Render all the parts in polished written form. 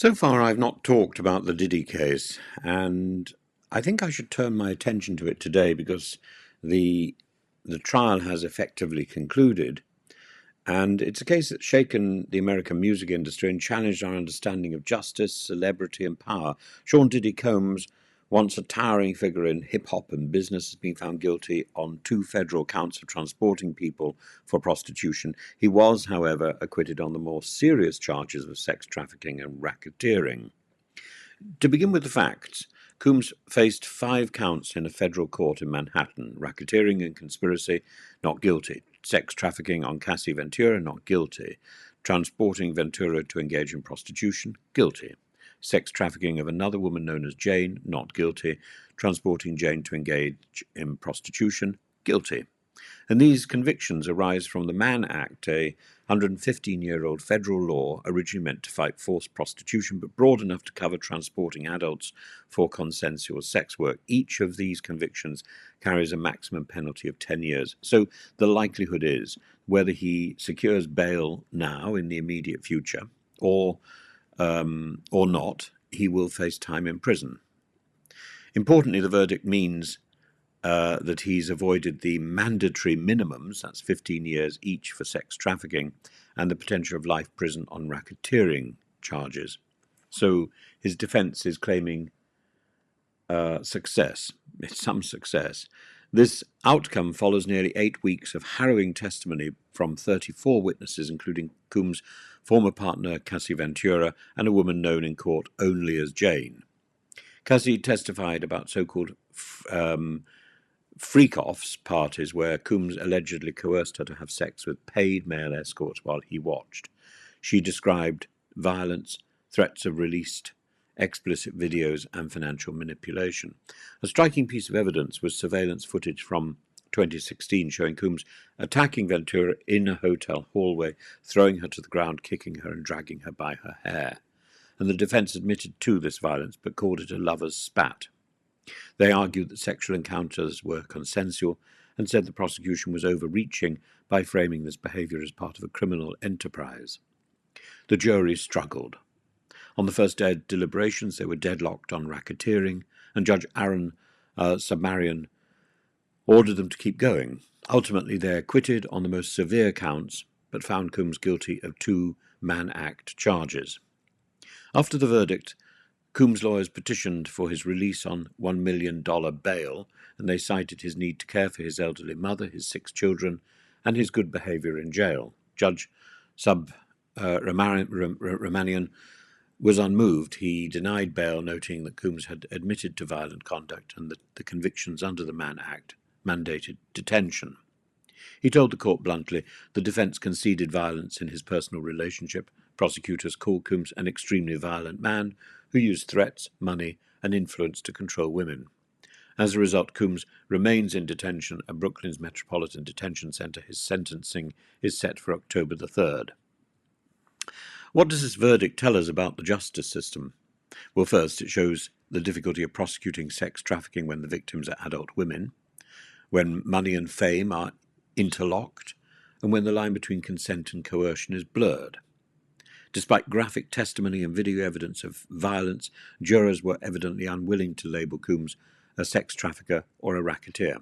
So far, I've not talked about the Diddy case, and I think I should turn my attention to it today because the the trial has effectively concluded, and it's a case that's shaken the American music industry and challenged our understanding of justice, celebrity, and power. Sean Diddy Combs, once a towering figure in hip hop and business, has been found guilty on 2 federal counts of transporting people for prostitution. He was, however, acquitted on the more serious charges of sex trafficking and racketeering. To begin with the facts, Coombs faced 5 counts in a federal court in Manhattan: racketeering and conspiracy, not guilty; sex trafficking on Cassie Ventura, not guilty; transporting Ventura to engage in prostitution, guilty; sex trafficking of another woman known as Jane, not guilty; transporting Jane to engage in prostitution, guilty. And these convictions arise from the Mann Act, a 115-year-old federal law originally meant to fight forced prostitution, but broad enough to cover transporting adults for consensual sex work. Each of these convictions carries a maximum penalty of 10 years. So the likelihood is, whether he secures bail now in the immediate future or not, he will face time in prison. Importantly, the verdict means that he's avoided the mandatory minimums, that's 15 years each for sex trafficking, and the potential of life prison on racketeering charges. So his defence is claiming success. It's some success. This outcome follows nearly 8 weeks of harrowing testimony from 34 witnesses, including Coombs' former partner Cassie Ventura and a woman known in court only as Jane. Cassie testified about so-called freak-offs parties where Coombs allegedly coerced her to have sex with paid male escorts while he watched. She described violence, threats of released explicit videos, and financial manipulation. A striking piece of evidence was surveillance footage from 2016 showing Coombs attacking Ventura in a hotel hallway, throwing her to the ground, kicking her and dragging her by her hair. And the defence admitted to this violence but called it a lover's spat. They argued that sexual encounters were consensual and said the prosecution was overreaching by framing this behaviour as part of a criminal enterprise. The jury struggled. On the first day of deliberations, they were deadlocked on racketeering, and Judge Aaron Submarian ordered them to keep going. Ultimately, they acquitted on the most severe counts, but found Coombs guilty of 2 Mann Act charges. After the verdict, Coombs' lawyers petitioned for his release on $1 million bail, and they cited his need to care for his elderly mother, his 6 children, and his good behaviour in jail. Judge Subramanian was unmoved. He denied bail, noting that Coombs had admitted to violent conduct and that the convictions under the Mann Act mandated detention. He told the court bluntly the defence conceded violence in his personal relationship. Prosecutors called Coombs an extremely violent man who used threats, money, and influence to control women. As a result, Coombs remains in detention at Brooklyn's Metropolitan Detention Center. His sentencing is set for October the 3rd. What does this verdict tell us about the justice system? Well, first, it shows the difficulty of prosecuting sex trafficking when the victims are adult women, when money and fame are interlocked, and when the line between consent and coercion is blurred. Despite graphic testimony and video evidence of violence, jurors were evidently unwilling to label Coombs a sex trafficker or a racketeer,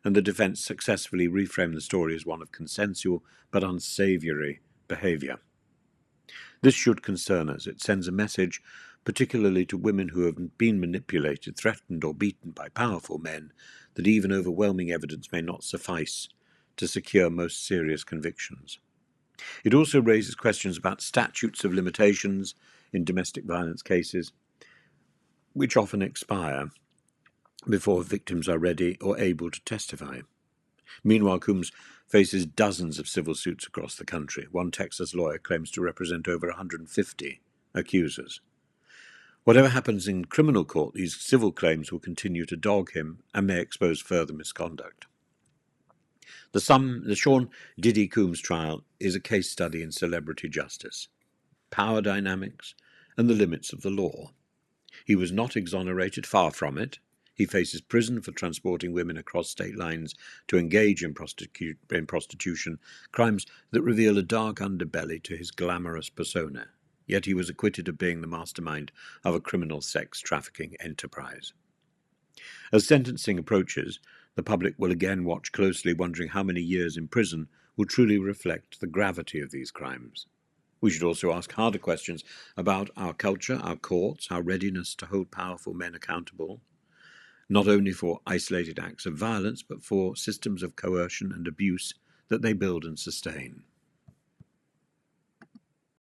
and the defence successfully reframed the story as one of consensual but unsavoury behaviour. This should concern us. It sends a message, particularly to women who have been manipulated, threatened, or beaten by powerful men, that even overwhelming evidence may not suffice to secure most serious convictions. It also raises questions about statutes of limitations in domestic violence cases, which often expire before victims are ready or able to testify. Meanwhile, Coombs faces dozens of civil suits across the country. One Texas lawyer claims to represent over 150 accusers. Whatever happens in criminal court, these civil claims will continue to dog him and may expose further misconduct. The Sean Diddy Combs trial is a case study in celebrity justice, power dynamics, and the limits of the law. He was not exonerated, far from it. He faces prison for transporting women across state lines to engage in prostitution, crimes that reveal a dark underbelly to his glamorous persona. yet he was acquitted of being the mastermind of a criminal sex trafficking enterprise. As sentencing approaches, the public will again watch closely, wondering how many years in prison will truly reflect the gravity of these crimes. We should also ask harder questions about our culture, our courts, our readiness to hold powerful men accountable, not only for isolated acts of violence, but for systems of coercion and abuse that they build and sustain.